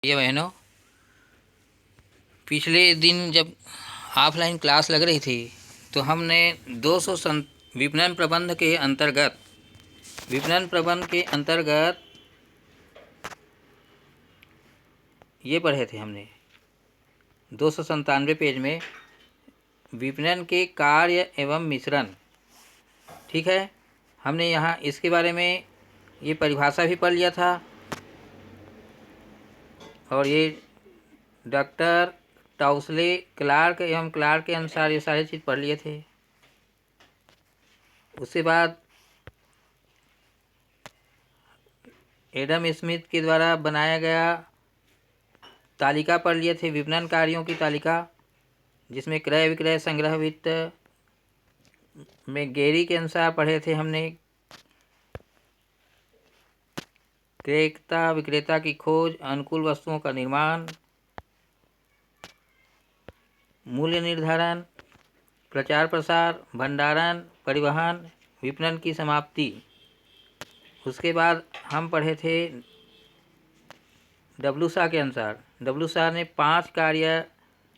ये बहनों, पिछले दिन जब ऑफलाइन क्लास लग रही थी तो हमने 200 विपणन प्रबंध के अंतर्गत ये पढ़े थे हमने 297 पेज में विपणन के कार्य एवं मिश्रण। ठीक है, हमने यहाँ इसके बारे में ये परिभाषा भी पढ़ लिया था और ये डॉक्टर टाउसले क्लार्क एवं क्लार्क के अनुसार ये सारी चीज़ पढ़ लिए थे। उसके बाद एडम स्मिथ के द्वारा बनाया गया तालिका पढ़ लिए थे, विपणन कार्यों की तालिका, जिसमें क्रय विक्रय संग्रह वित्त में गेरी के अनुसार पढ़े थे हमने। क्रेता विक्रेता की खोज, अनुकूल वस्तुओं का निर्माण, मूल्य निर्धारण, प्रचार प्रसार, भंडारण, परिवहन, विपणन की समाप्ति। उसके बाद हम पढ़े थे डब्ल्यू शाह के अनुसार। डब्ल्यू शाह ने 5 कार्य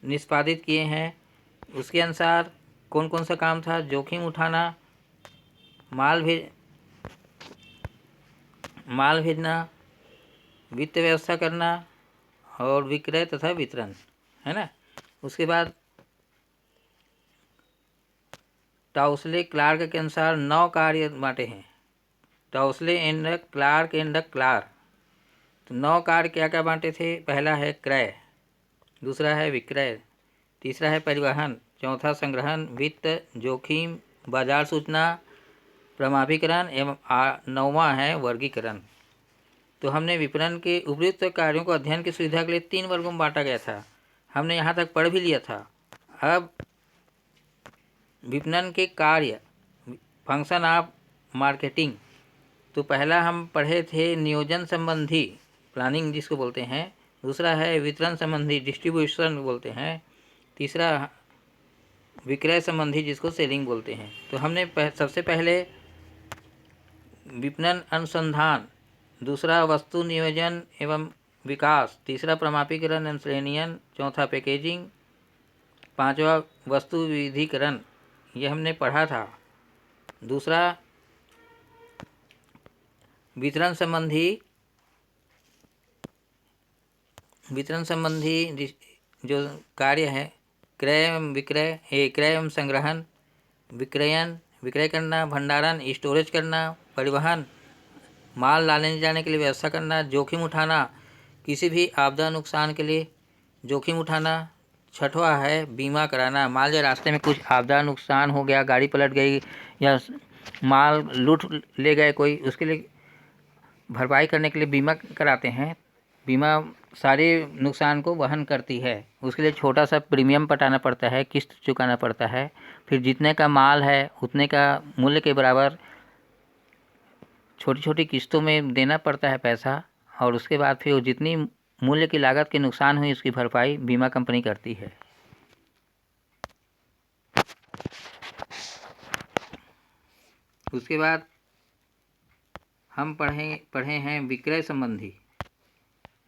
निष्पादित किए हैं। उसके अनुसार कौन कौन सा काम था? जोखिम उठाना, माल भेजना, वित्त व्यवस्था करना और विक्रय तथा वितरण, है ना। उसके बाद टाउसले क्लार्क के अनुसार 9 कार्य बांटे हैं। टाउसले एंड क्लार्क तो 9 कार्य क्या क्या बांटे थे? पहला है क्रय, दूसरा है विक्रय, तीसरा है परिवहन, चौथा संग्रहण, वित्त, जोखिम, बाजार सूचना, प्रमाभीकरण एवं 9वां है वर्गीकरण। तो हमने विपणन के उपयुक्त कार्यों को अध्ययन की सुविधा के लिए 3 वर्गों में बांटा गया था। हमने यहाँ तक पढ़ भी लिया था। अब विपणन के कार्य, फंक्शन ऑफ मार्केटिंग, तो पहला हम पढ़े थे नियोजन संबंधी, प्लानिंग जिसको बोलते हैं। दूसरा है वितरण संबंधी, डिस्ट्रीब्यूशन बोलते हैं। तीसरा विक्रय संबंधी, जिसको सेलिंग बोलते हैं। तो हमने सबसे पहले विपणन अनुसंधान, दूसरा वस्तु नियोजन एवं विकास, तीसरा प्रमापीकरण एवं श्रेणीयन, चौथा पैकेजिंग, पांचवा वस्तु विविधीकरण, ये हमने पढ़ा था। दूसरा वितरण संबंधी जो कार्य है, क्रय एवं संग्रहण, विक्रय करना, भंडारण स्टोरेज करना, परिवहन माल लाने जाने के लिए व्यवस्था करना, जोखिम उठाना, किसी भी आपदा नुकसान के लिए जोखिम उठाना। छठवां है बीमा कराना, माल जो रास्ते में कुछ आपदा नुकसान हो गया, गाड़ी पलट गई या माल लूट ले गए कोई, उसके लिए भरपाई करने के लिए बीमा कराते हैं। बीमा सारे नुकसान को वहन करती है। उसके लिए छोटा सा प्रीमियम पटाना पड़ता है, किस्त चुकाना पड़ता है। फिर जितने का माल है उतने का मूल्य के बराबर छोटी छोटी किस्तों में देना पड़ता है पैसा, और उसके बाद फिर जितनी मूल्य की लागत के नुकसान हुई उसकी भरपाई बीमा कंपनी करती है। उसके बाद हम पढ़े हैं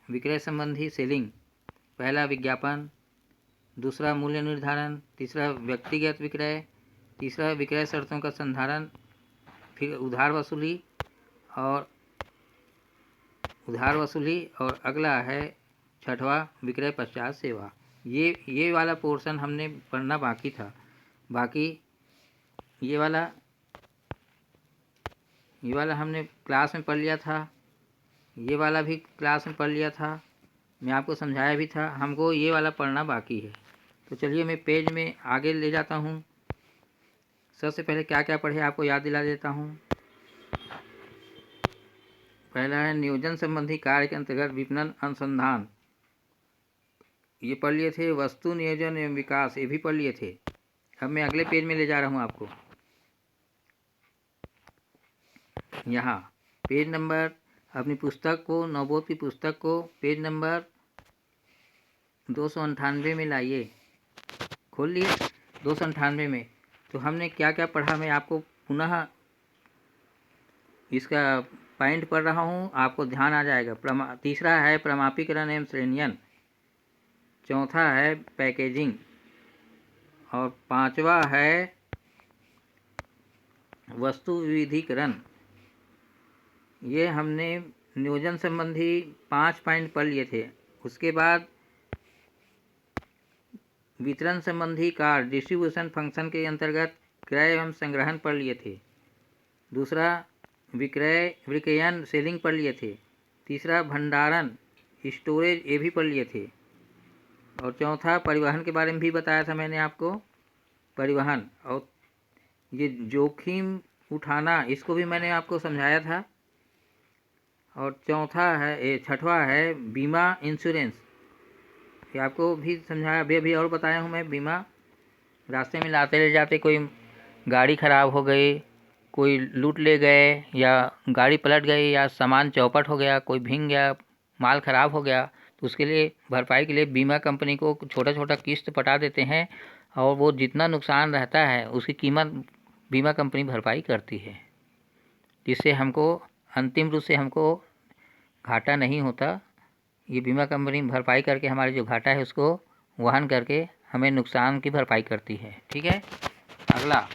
विक्रय संबंधी सेलिंग। पहला विज्ञापन, दूसरा मूल्य निर्धारण, तीसरा व्यक्तिगत विक्रय, तीसरा विक्रय शर्तों का संधारण, फिर उधार वसूली और अगला है छठवां विक्रय पश्चात सेवा। ये वाला पोर्शन हमने पढ़ना बाकी था। बाकी ये वाला हमने क्लास में पढ़ लिया था। ये वाला भी क्लास में पढ़ लिया था, मैं आपको समझाया भी था। हमको ये वाला पढ़ना बाकी है। तो चलिए मैं पेज में आगे ले जाता हूँ। सबसे पहले क्या क्या पढ़े आपको याद दिला देता हूँ। पहला है नियोजन संबंधी कार्य के अंतर्गत विपणन अनुसंधान, ये पढ़ लिए थे। वस्तु नियोजन एवं विकास, ये भी पढ़ लिए थे। अब मैं अगले पेज में ले जा रहा हूँ आपको। यहाँ पेज नंबर, अपनी पुस्तक को, नवबोध की पुस्तक को पेज नंबर 298 में लाइए। खोल लिए 298 में। तो हमने क्या क्या पढ़ा, मैं आपको पुनः इसका पॉइंट पढ़ रहा हूँ, आपको ध्यान आ जाएगा। तीसरा है प्रमापीकरण एवं श्रेणियन, चौथा है पैकेजिंग, और पांचवा है वस्तु विविधीकरण। ये हमने नियोजन संबंधी 5 पॉइंट पढ़ लिए थे। उसके बाद वितरण संबंधी कार्य, डिस्ट्रीब्यूशन फंक्शन के अंतर्गत क्रय एवं संग्रहण पढ़ लिए थे। दूसरा विक्रयन सेलिंग पढ़ लिए थे। तीसरा भंडारण स्टोरेज, ये भी पढ़ लिए थे। और चौथा परिवहन के बारे में भी बताया था मैंने आपको, परिवहन। और ये जोखिम उठाना, इसको भी मैंने आपको समझाया था। और छठवां है बीमा इंश्योरेंस, ये आपको भी समझाया, अभी और बताया हूँ मैं। बीमा, रास्ते में लाते ले जाते कोई गाड़ी खराब हो गई, कोई लूट ले गए, या गाड़ी पलट गई, या सामान चौपट हो गया, कोई भींग गया, माल खराब हो गया, तो उसके लिए भरपाई के लिए बीमा कंपनी को छोटा छोटा किस्त पटा देते हैं, और वो जितना नुकसान रहता है उसकी कीमत बीमा कंपनी भरपाई करती है, जिससे हमको अंतिम रूप से हमको घाटा नहीं होता। ये बीमा कंपनी भरपाई करके हमारे जो घाटा है उसको वहन करके हमें नुकसान की भरपाई करती है। ठीक है। अगला